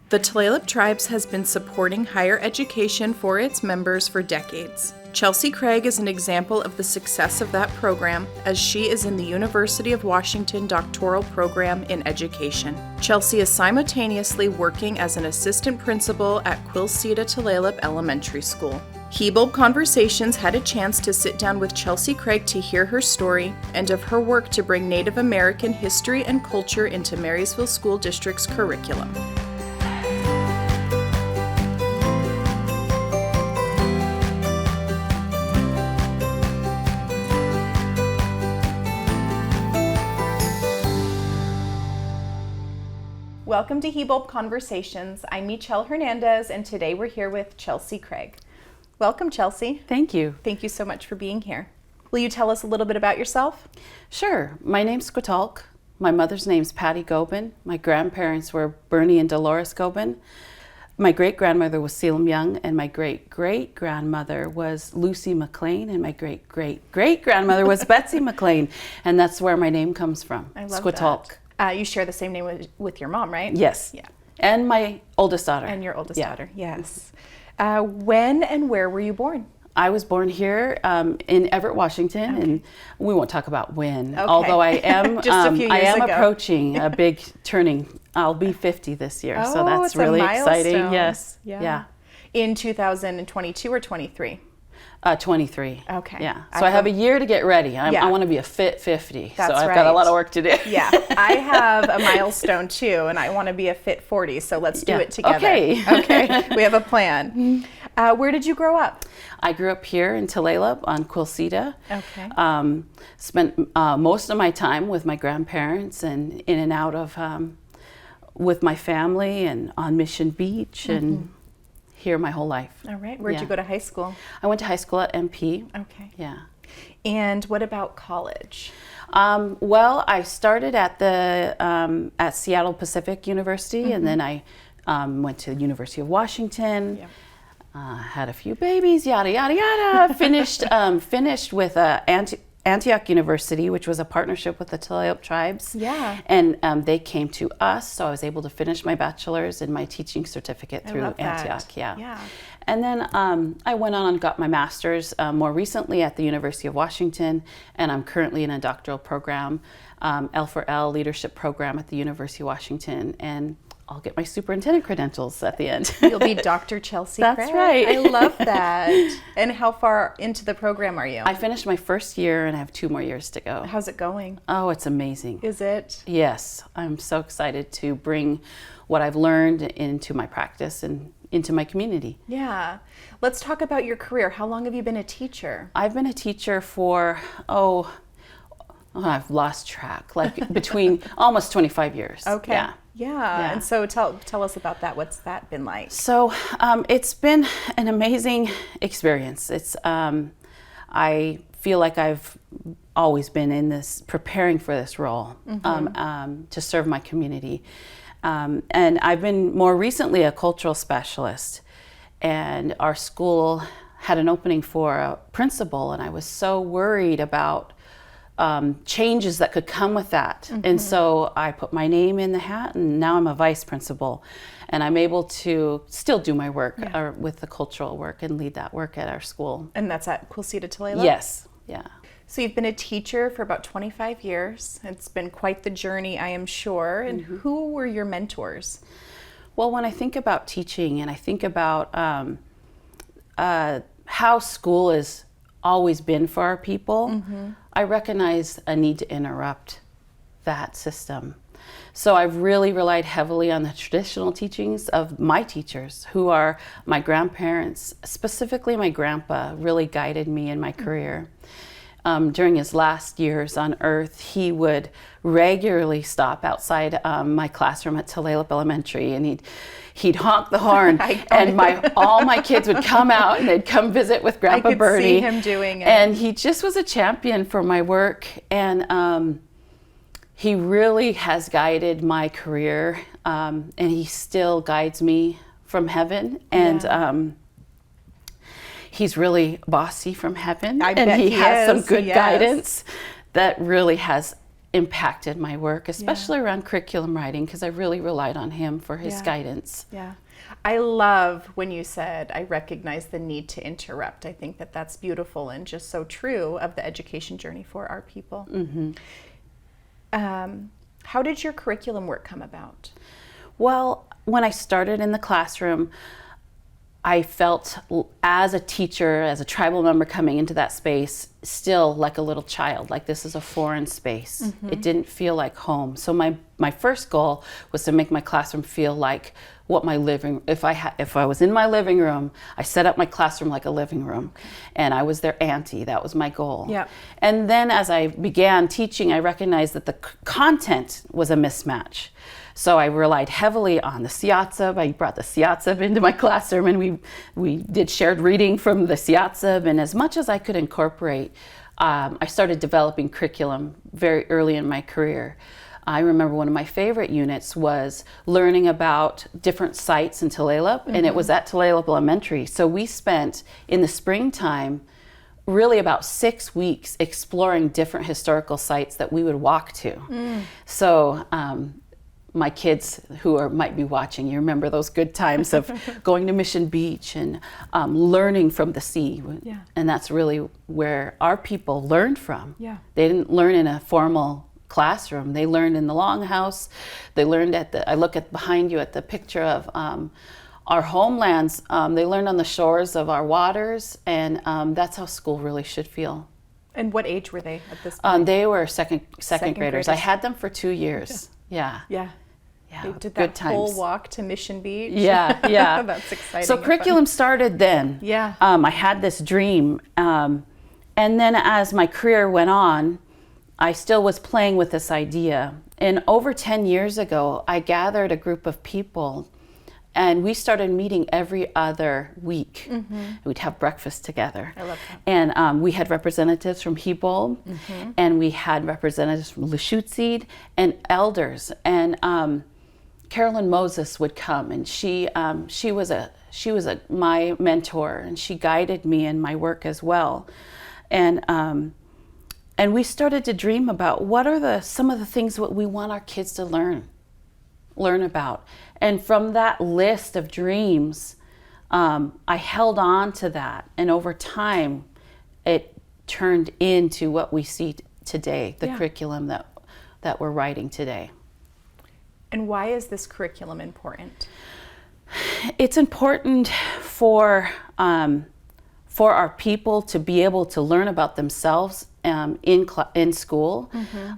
The Tulalip Tribes has been supporting higher education for its members for decades. Chelsea Craig is an example of the success of that program, as she is in the University of Washington doctoral program in education. Chelsea is simultaneously working as an assistant principal at Quilceda Tulalip Elementary School. Hibulb Conversations had a chance to sit down with Chelsea Craig to hear her story and of her work to bring Native American history and culture into Marysville School District's curriculum. Welcome to Hibulb Conversations. I'm Michelle Hernandez, and today we're here with Chelsea Craig. Welcome, Chelsea. Thank you. Thank you so much for being here. Will you tell us a little bit about yourself? Sure. My name's Squatalk. My mother's name's Patty Gobin. My grandparents were Bernie and Dolores Gobin. My great-grandmother was Selim Young, and my great-great-grandmother was Lucy McLean, and my great-great-great-grandmother was Betsy McLean, and that's where my name comes from. I love Squatalk. that. You share the same name with your mom, right? Yes. Yeah. And my oldest daughter. And your oldest daughter, yes. When and where were you born? I was born here in Everett, Washington, Okay. and we won't talk about when, Okay. although I am Just a few I years am ago. approaching a big turning. I'll be 50 this year, so that's it's really a exciting. milestone. Yes. Yeah. In 2022 or 23? 23. Okay. Yeah. So I have a year to get ready. I want to be a fit 50. That's so I've got a lot of work to do. Yeah. I have a milestone too, and I want to be a fit 40. So let's do it together. Okay. Okay. We have a plan. Where did you grow up? I grew up here in Tulalip on Quilceda. Okay. Spent most of my time with my grandparents and in and out of with my family and on Mission Beach and here my whole life. All right. Where'd you go to high school? I went to high school at MP. Okay. Yeah. And what about college? Well, I started at the at Seattle Pacific University, and then I went to the University of Washington. Yeah. Had a few babies, yada yada yada. Finished with Antioch University, which was a partnership with the Tulalip Tribes. Yeah. And they came to us, so I was able to finish my bachelor's and my teaching certificate through love that. Antioch. Yeah. Yeah. And then I went on and got my master's more recently at the University of Washington, and I'm currently in a doctoral program, L4L leadership program at the University of Washington, and I'll get my superintendent credentials at the end. You'll be Dr. Chelsea Craig. That's right. I love that. And how far into the program are you? I finished my first year and I have 2 more years to go. How's it going? Oh, it's amazing. Is it? Yes, I'm so excited to bring what I've learned into my practice and into my community. Yeah. Let's talk about your career. How long have you been a teacher? I've been a teacher for, I've lost track, like between almost 25 years. Okay. Yeah. Yeah. And so tell us about that. What's that been like? So it's been an amazing experience. It's I feel like I've always been in this, preparing for this role to serve my community. And I've been more recently a cultural specialist, and our school had an opening for a principal, and I was so worried about changes that could come with that. And so I put my name in the hat, and now I'm a vice principal, and I'm able to still do my work with the cultural work and lead that work at our school. And that's at Quilceda Tulalip? Yes, yeah. So you've been a teacher for about 25 years. It's been quite the journey, I am sure. And who were your mentors? Well, when I think about teaching and I think about how school has always been for our people, I recognize a need to interrupt that system. So I've really relied heavily on the traditional teachings of my teachers, who are my grandparents. Specifically, my grandpa really guided me in my career. During his last years on earth, he would regularly stop outside my classroom at Tulalip Elementary, and he'd honk the horn, and all my kids would come out and they'd come visit with Grandpa Bernie. I could see him doing it. And he just was a champion for my work, and he really has guided my career, and he still guides me from heaven. And he's really bossy from heaven, I and bet he has is. some good guidance that really has impacted my work, especially around curriculum writing, because I really relied on him for his guidance. Yeah. I love when you said, I recognize the need to interrupt. I think that that's beautiful and just so true of the education journey for our people. How did your curriculum work come about? Well, when I started in the classroom, I felt as a teacher, as a tribal member coming into that space, still like a little child, like this is a foreign space. It didn't feel like home. So my first goal was to make my classroom feel like what my if I was in my living room, I set up my classroom like a living room, and I was their auntie. That was my goal. Yeah. And then as I began teaching, I recognized that the content was a mismatch. So I relied heavily on the Siatsab. I brought the Siatsab into my classroom, and we did shared reading from the Siatsab. And as much as I could incorporate, I started developing curriculum very early in my career. I remember one of my favorite units was learning about different sites in Tulalip, and it was at Tulalip Elementary. So we spent, in the springtime, really about 6 weeks exploring different historical sites that we would walk to. So my kids who might be watching, you remember those good times of going to Mission Beach and learning from the sea. Yeah. And that's really where our people learned from. Yeah. They didn't learn in a formal classroom. They learned in the longhouse. They learned I look at behind you at the picture of our homelands. They learned on the shores of our waters, and that's how school really should feel. And what age were they at this point? They were second graders. I had them for 2 years. Yeah. They did good that times. whole walk to Mission Beach. Yeah. That's exciting. So curriculum started then. Yeah. I had this dream. And then as my career went on, I still was playing with this idea. And over 10 years ago, I gathered a group of people, and we started meeting every other week. We'd have breakfast together. I love that. And we had representatives from Hibulb, and we had representatives from Lashutseed, and elders. And Carolyn Moses would come, and she was my mentor, and she guided me in my work as well. And we started to dream about what are some of the things that we want our kids to learn about. And from that list of dreams, I held on to that. And over time, it turned into what we see today, the curriculum that we're writing today. And why is this curriculum important? It's important for our people to be able to learn about themselves in school.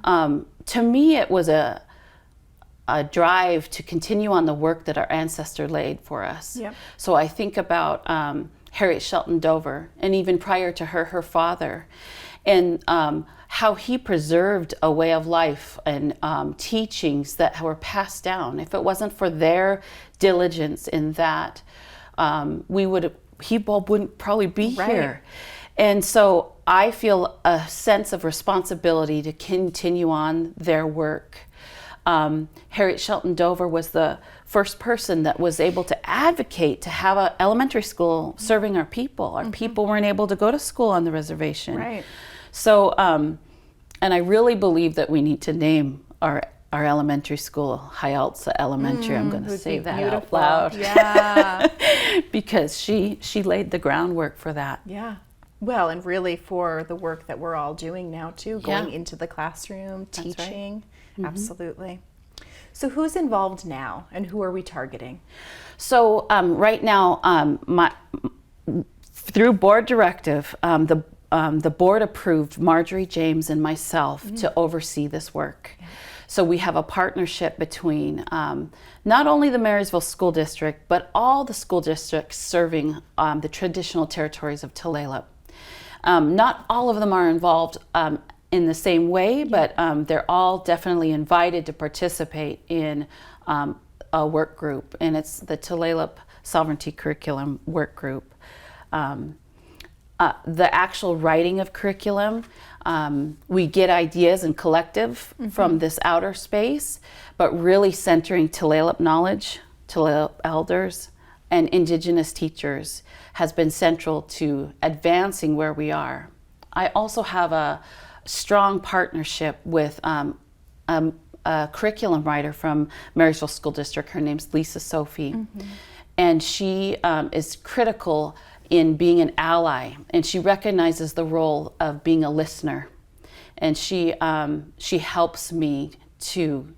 To me, it was a drive to continue on the work that our ancestor laid for us. Yep. So I think about Harriet Shelton Dover, and even prior to her father, and how he preserved a way of life and teachings that were passed down. If it wasn't for their diligence in that, Hibulb wouldn't probably be here. And so I feel a sense of responsibility to continue on their work. Harriet Shelton Dover was the first person that was able to advocate to have an elementary school serving our people. Our people weren't able to go to school on the reservation. Right. So, and I really believe that we need to name our elementary school Hialtza Elementary. I'm going to say that out loud. Yeah. Because she laid the groundwork for that. Yeah. Well, and really for the work that we're all doing now too, going into the classroom, teaching. Right. Absolutely. So who's involved now, and who are we targeting? So right now, through board directive, the board approved Marjorie James and myself to oversee this work. Yeah. So we have a partnership between not only the Marysville School District, but all the school districts serving the traditional territories of Tulalip. Not all of them are involved in the same way, but they're all definitely invited to participate in a work group, and it's the Tulalip Sovereignty Curriculum Work Group. The actual writing of curriculum, we get ideas and collective from this outer space, but really centering Tulalip knowledge, Tulalip elders, and Indigenous teachers has been central to advancing where we are. I also have a strong partnership with a curriculum writer from Marysville School District. Her name's Lisa Sophie. And she is critical in being an ally, and she recognizes the role of being a listener. And she helps me to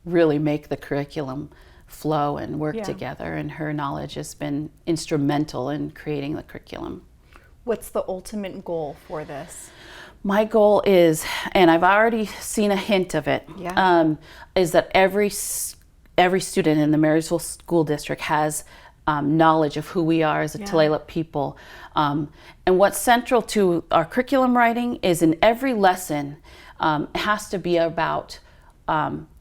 really make the curriculum flow and work together, and her knowledge has been instrumental in creating the curriculum. What's the ultimate goal for this? My goal is, and I've already seen a hint of it, is that every student in the Marysville School District has knowledge of who we are as a Tulalip people. And what's central to our curriculum writing is in every lesson, it has to be about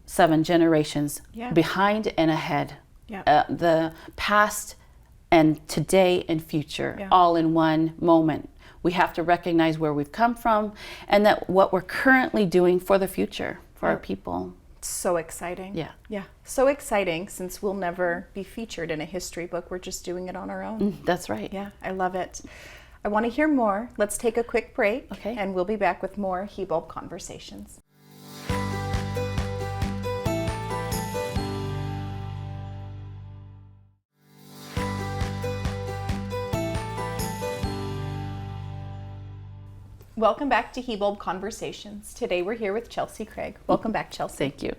7 generations behind and ahead. The past and today and future, all in one moment. We have to recognize where we've come from and that what we're currently doing for the future, for our people. So exciting. Yeah. So exciting, since we'll never be featured in a history book. We're just doing it on our own. That's right. Yeah, I love it. I want to hear more. Let's take a quick break, and we'll be back with more Hibulb Conversations. Welcome back to Hibulb Conversations. Today we're here with Chelsea Craig. Welcome back, Chelsea. Thank you.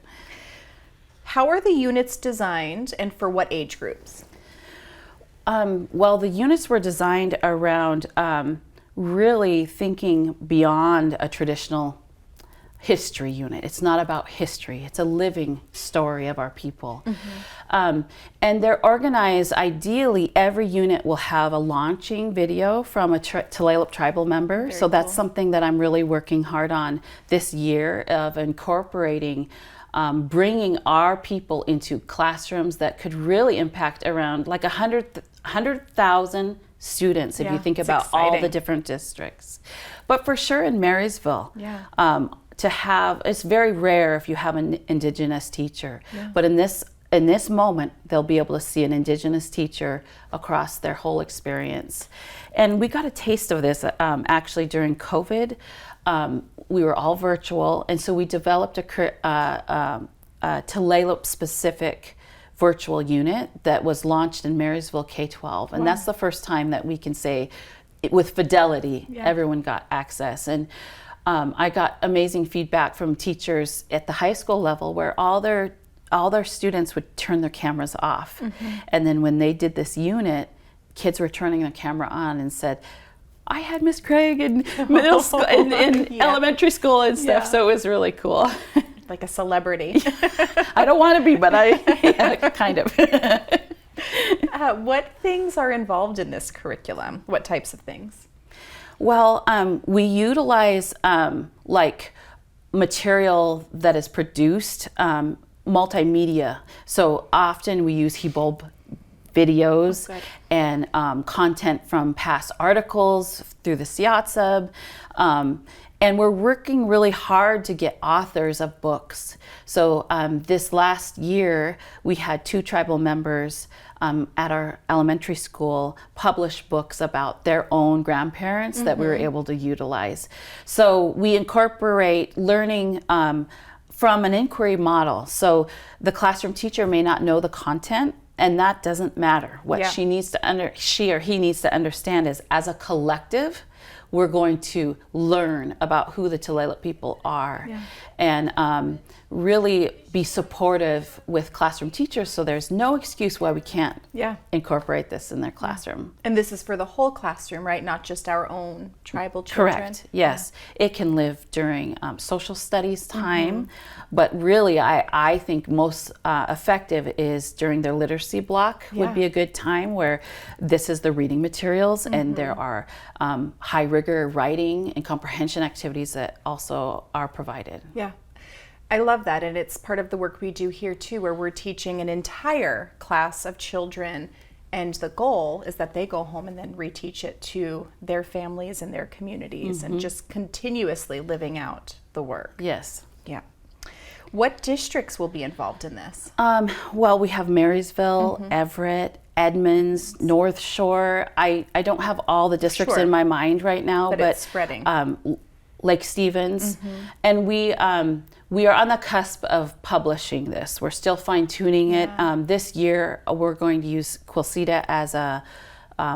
How are the units designed, and for what age groups? Well, the units were designed around really thinking beyond a traditional history unit. It's not about history. It's a living story of our people. And they're organized, ideally, every unit will have a launching video from a Tulalip Tribal member. So that's something that I'm really working hard on this year, of incorporating, bringing our people into classrooms that could really impact around like 100,000 students, if you think about all the different districts. But for sure in Marysville, to have, it's very rare if you have an Indigenous teacher, but in this moment, they'll be able to see an Indigenous teacher across their whole experience. And we got a taste of this actually during COVID. We were all virtual, and so we developed a Tulalip specific virtual unit that was launched in Marysville K-12. And that's the first time that we can say with fidelity, everyone got access. And I got amazing feedback from teachers at the high school level, where all their students would turn their cameras off. And then when they did this unit, kids were turning their camera on and said, I had Miss Craig in middle school, in elementary school and stuff. So it was really cool. Like a celebrity. I don't want to be, but kind of. What things are involved in this curriculum? What types of things? Well, we utilize like material that is produced, multimedia. So often we use Hibulb videos and content from past articles through the SIATSUB. And we're working really hard to get authors of books. So this last year, we had 2 tribal members at our elementary school publish books about their own grandparents that we were able to utilize. So we incorporate learning from an inquiry model. So the classroom teacher may not know the content, and that doesn't matter. What she or he needs to understand is, as a collective, we're going to learn about who the Tulalip people are, and really be supportive with classroom teachers, so there's no excuse why we can't incorporate this in their classroom. And this is for the whole classroom, right? Not just our own tribal children? Correct, yes. It can live during social studies time, but really I think most effective is during their literacy block would be a good time, where this is the reading materials, and there are high rigor writing and comprehension activities that also are provided. Yeah. I love that, and it's part of the work we do here too, where we're teaching an entire class of children, and the goal is that they go home and then reteach it to their families and their communities, and just continuously living out the work. Yes. Yeah. What districts will be involved in this? Well, we have Marysville, Everett, Edmonds, North Shore. I don't have all the districts in my mind right now, but it's spreading. Lake Stevens, and we are on the cusp of publishing this. We're still fine-tuning it. This year, we're going to use Quilceda as a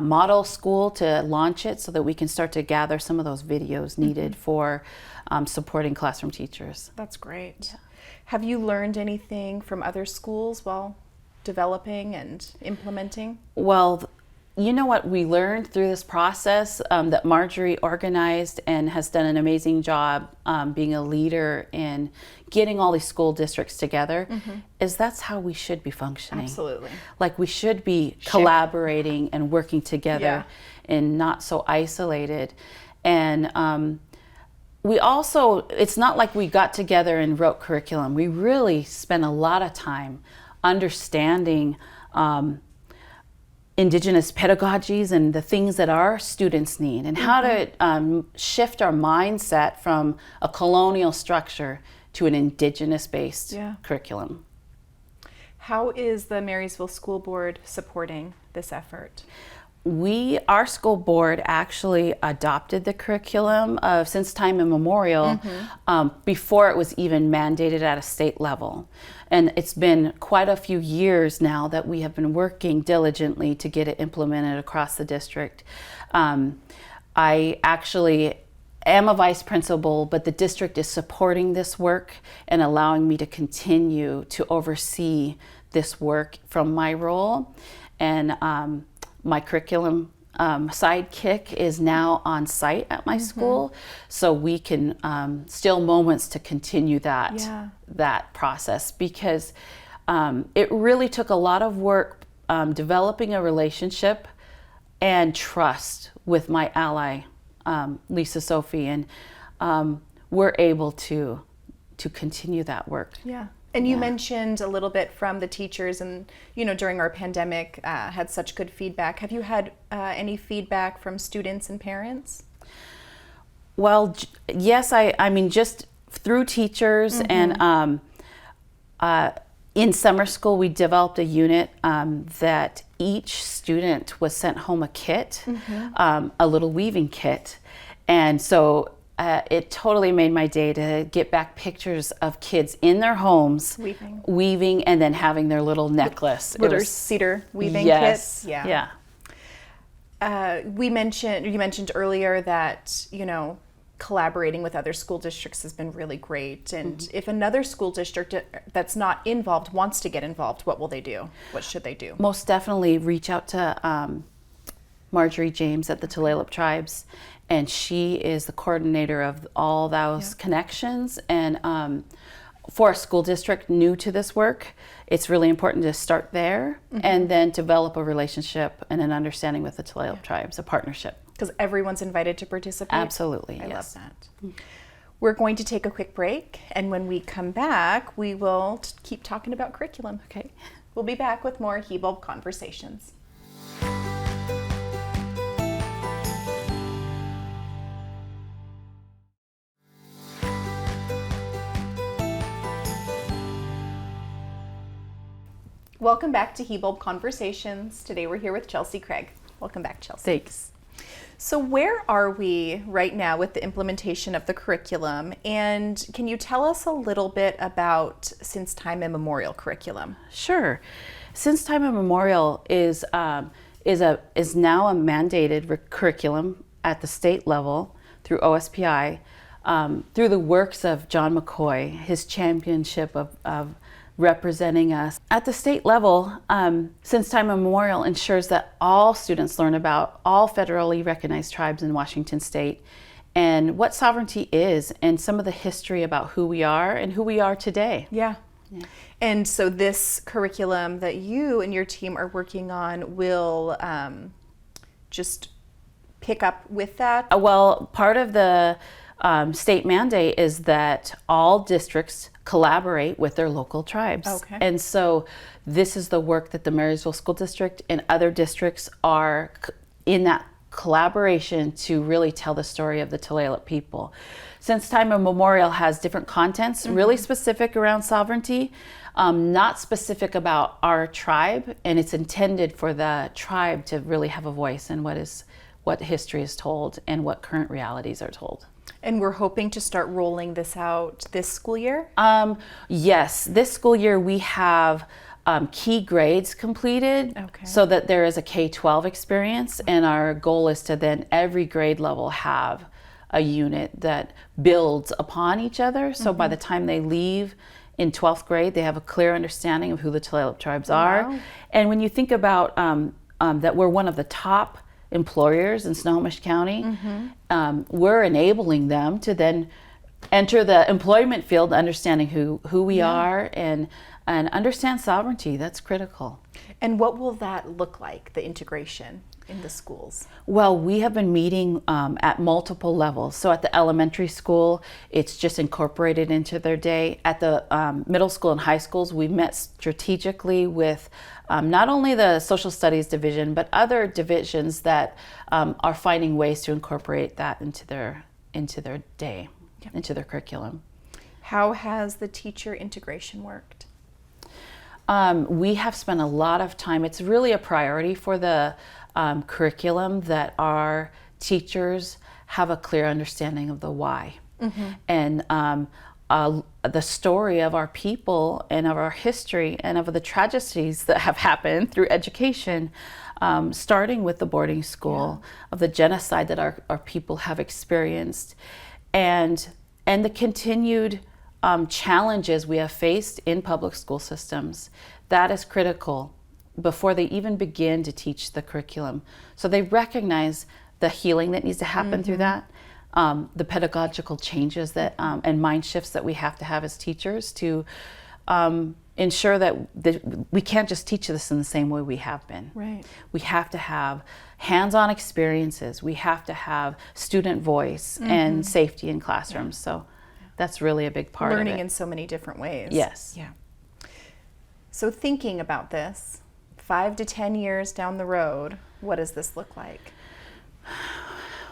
model school to launch it so that we can start to gather some of those videos needed for supporting classroom teachers. That's great. Yeah. Have you learned anything from other schools while developing and implementing? Well, you know what we learned through this process that Marjorie organized and has done an amazing job being a leader in getting all these school districts together is that's how we should be functioning. Absolutely. Like we should be collaborating and working together and not so isolated. And we also, it's not like we got together and wrote curriculum. We really spent a lot of time understanding Indigenous pedagogies and the things that our students need and how to shift our mindset from a colonial structure to an Indigenous-based curriculum. How is the Marysville School Board supporting this effort? Our school board actually adopted the curriculum since time immemorial before it was even mandated at a state level. And it's been quite a few years now that we have been working diligently to get it implemented across the district. I actually am a vice principal, but the district is supporting this work and allowing me to continue to oversee this work from my role. And my curriculum sidekick is now on site at my school, so we can still moments to continue that process, because it really took a lot of work developing a relationship and trust with my ally, Lisa Sophie, and we're able to continue that work. Yeah. And you mentioned a little bit from the teachers, and during our pandemic had such good feedback. Have you had any feedback from students and parents? Well, yes, I mean just through teachers, and in summer school we developed a unit that each student was sent home a kit, a little weaving kit, and so it totally made my day to get back pictures of kids in their homes weaving and then having their little necklace. Little cedar weaving kits. Yeah. You mentioned earlier that, collaborating with other school districts has been really great. And if another school district that's not involved wants to get involved, what will they do? What should they do? Most definitely reach out to Marjorie James at the Tulalip Tribes, and she is the coordinator of all those connections. And for a school district new to this work, it's really important to start there and then develop a relationship and an understanding with the Tulalip Tribes, a partnership. Because everyone's invited to participate? Absolutely, I love that. We're going to take a quick break, and when we come back, we will keep talking about curriculum. Okay. We'll be back with more Hibulb Conversations. Welcome back to Hibulb Conversations. Today we're here with Chelsea Craig. Welcome back, Chelsea. Thanks. So where are we right now with the implementation of the curriculum? And can you tell us a little bit about Since Time Immemorial curriculum? Sure. Since Time Immemorial is now a mandated curriculum at the state level through OSPI, through the works of John McCoy, his championship of representing us. At the state level, Since Time Immemorial ensures that all students learn about all federally recognized tribes in Washington state and what sovereignty is and some of the history about who we are and who we are today. Yeah. And so this curriculum that you and your team are working on will just pick up with that? Well, part of the state mandate is that all districts collaborate with their local tribes. Okay. And so this is the work that the Marysville School District and other districts are in that collaboration to really tell the story of the Tulalip people. Since Time Immemorial has different contents, really specific around sovereignty, not specific about our tribe, and it's intended for the tribe to really have a voice in what what history is told and what current realities are told. And we're hoping to start rolling this out this school year? Yes, this school year we have key grades completed, so that there is a K-12 experience, and our goal is to then every grade level have a unit that builds upon each other. So by the time they leave in 12th grade, they have a clear understanding of who the Tulalip tribes are. Wow. And when you think about that we're one of the top employers in Snohomish County, we're enabling them to then enter the employment field, understanding who we are and understand sovereignty. That's critical. And what will that look like, the integration in the schools? Well, we have been meeting at multiple levels. So at the elementary school, it's just incorporated into their day. At the middle school and high schools, we met strategically with not only the social studies division, but other divisions that are finding ways to incorporate that into their day, into their curriculum. How has the teacher integration worked? We have spent a lot of time. It's really a priority for the curriculum that our teachers have a clear understanding of the why. And the story of our people and of our history and of the tragedies that have happened through education, starting with the boarding school, of the genocide that our people have experienced, and the continued challenges we have faced in public school systems. That is critical before they even begin to teach the curriculum. So they recognize the healing that needs to happen through that, the pedagogical changes that and mind shifts that we have to have as teachers to ensure that we can't just teach this in the same way we have been. Right. We have to have hands-on experiences. We have to have student voice and safety in classrooms. So that's really a big part of it. Learning in so many different ways. Yes. Yeah. So thinking about this, 5 to 10 years down the road, what does this look like?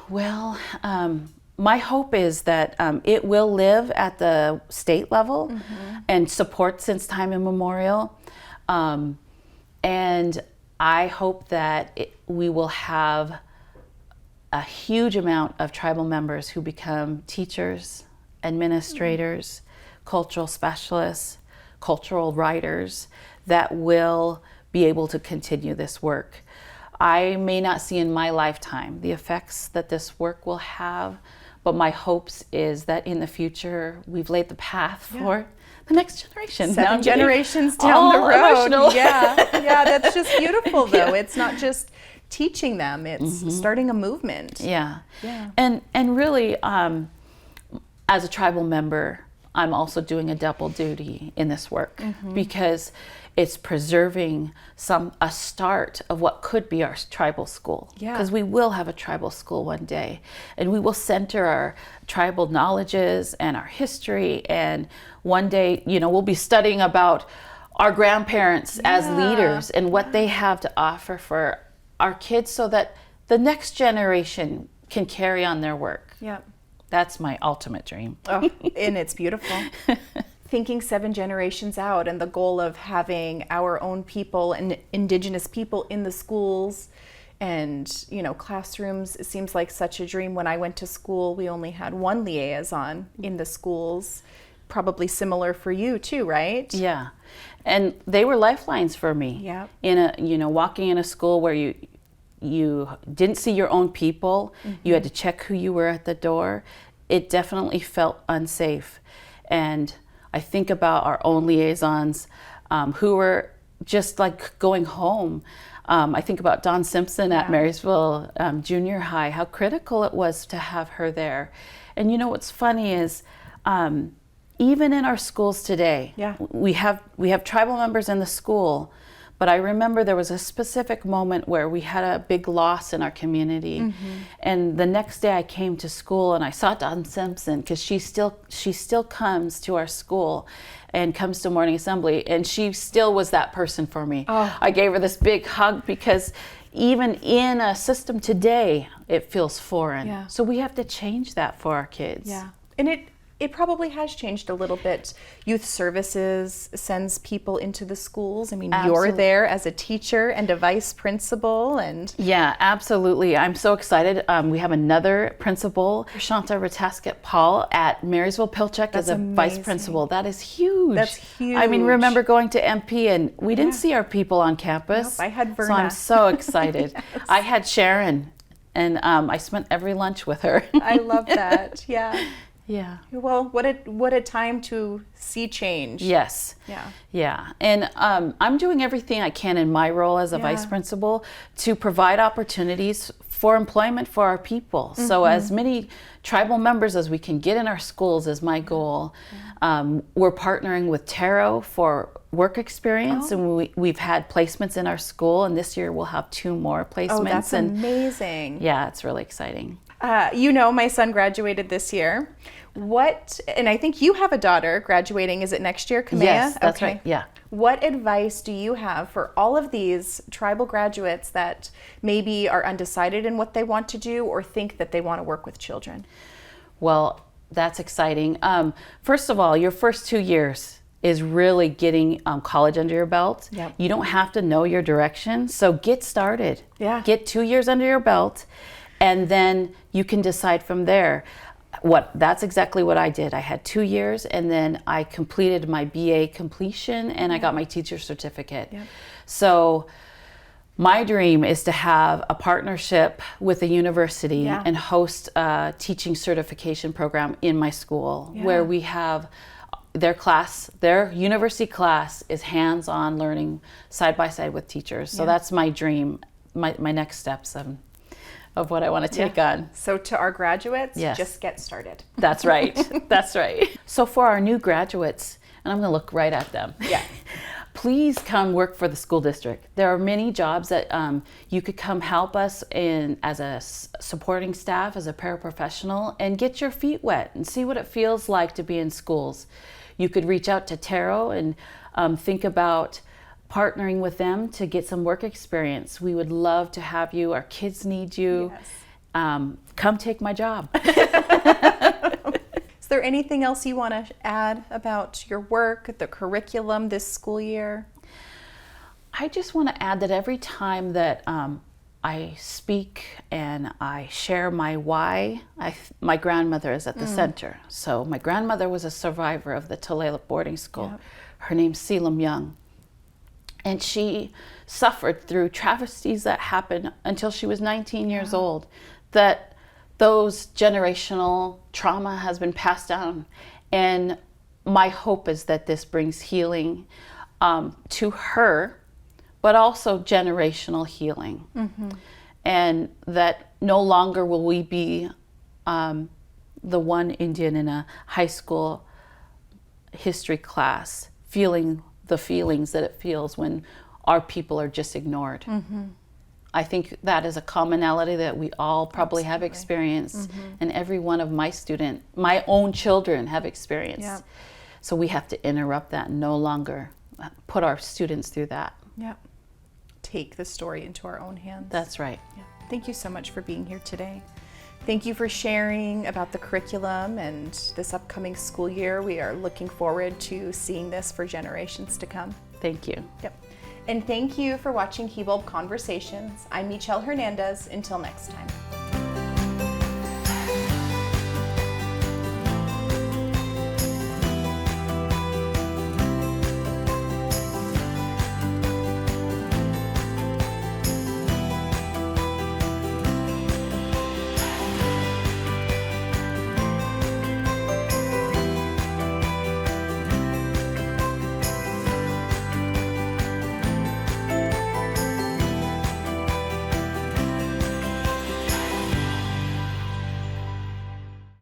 Well, my hope is that it will live at the state level and support since time immemorial. And I hope that we will have a huge amount of tribal members who become teachers, administrators, cultural specialists, cultural writers that will be able to continue this work. I may not see in my lifetime the effects that this work will have, but my hopes is that in the future we've laid the path for the next generation. 7 generations down the road. Emotional. Yeah, that's just beautiful though. It's not just teaching them, it's starting a movement. Yeah. And really, as a tribal member, I'm also doing a double duty in this work because it's preserving a start of what could be our tribal school. Because we will have a tribal school one day, and we will center our tribal knowledges and our history, and one day, we'll be studying about our grandparents as leaders and what they have to offer for our kids so that the next generation can carry on their work. That's my ultimate dream. Oh, and it's beautiful. Thinking 7 generations out and the goal of having our own people and indigenous people in the schools and, classrooms, it seems like such a dream. When I went to school, we only had 1 liaison in the schools. Probably similar for you too, right? Yeah. And they were lifelines for me. Walking in a school where you didn't see your own people, you had to check who you were at the door. It definitely felt unsafe. And I think about our own liaisons who were just like going home. I think about Dawn Simpson at Marysville Junior High, how critical it was to have her there. And what's funny is even in our schools today, we have tribal members in the school, but I remember there was a specific moment where we had a big loss in our community. And the next day I came to school and I saw Dawn Simpson because she still comes to our school and comes to morning assembly, and she still was that person for me. I gave her this big hug because even in a system today, it feels foreign. So we have to change that for our kids. And It probably has changed a little bit. Youth Services sends people into the schools. I mean, Absolutely. You're there as a teacher and a vice principal, and Yeah, absolutely. I'm so excited. We have another principal, Shanta Ratasket-Paul at Marysville Pilchuck as a vice amazing. principal. That is huge. That's huge. I mean, remember going to MP and we didn't see our people on campus. Nope, I had So Verna. I'm so excited. Yes. I had Sharon, and I spent every lunch with her. I love that. Yeah. Yeah. Well, what a time to see change. Yes. Yeah. Yeah. And I'm doing everything I can in my role as a vice principal to provide opportunities for employment for our people. So as many tribal members as we can get in our schools is my goal. We're partnering with Taro for work experience, and we've had placements in our school, and this year we'll have 2 more placements. Oh, that's amazing. Yeah, it's really exciting. My son graduated this year. And I think you have a daughter graduating, is it next year, Kamea? Yes, that's right, yeah. What advice do you have for all of these tribal graduates that maybe are undecided in what they want to do or think that they want to work with children? Well, that's exciting. First of all, your first 2 years is really getting college under your belt. Yep. You don't have to know your direction, so get started. Yeah. Get 2 years under your belt, and then you can decide from there. That's exactly what I did. I had 2 years, and then I completed my BA completion, and I got my teacher certificate. Yep. So my dream is to have a partnership with a university and host a teaching certification program in my school where we have their university class is hands-on learning side by side with teachers. So that's my dream, my next steps of what I want to take on. So to our graduates, Yes. just get started. That's right. That's right. So for our new graduates, and I'm going to look right at them. Yeah. Please come work for the school district. There are many jobs that you could come help us in as a supporting staff, as a paraprofessional, and get your feet wet and see what it feels like to be in schools. You could reach out to Taro and think about partnering with them to get some work experience. We would love to have you. Our kids need you. Yes. Come take my job. Is there anything else you want to add about your work, the curriculum this school year? I just want to add that every time that I speak and I share my why, my grandmother is at the center. So my grandmother was a survivor of the Tulalip boarding school. Yep. Her name's Selim Young. And she suffered through travesties that happened until she was 19 years old. That those generational trauma has been passed down. And my hope is that this brings healing to her, but also generational healing. And that no longer will we be the one Indian in a high school history class feeling the feelings that it feels when our people are just ignored. I think that is a commonality that we all probably have experienced, and every one of my own children have experienced. Yep. So we have to interrupt that and no longer put our students through that. Yep. Take the story into our own hands. That's right. Yeah. Thank you so much for being here today. Thank you for sharing about the curriculum and this upcoming school year. We are looking forward to seeing this for generations to come. Thank you. Yep. And thank you for watching Hibulb Conversations. I'm Michelle Hernandez. Until next time.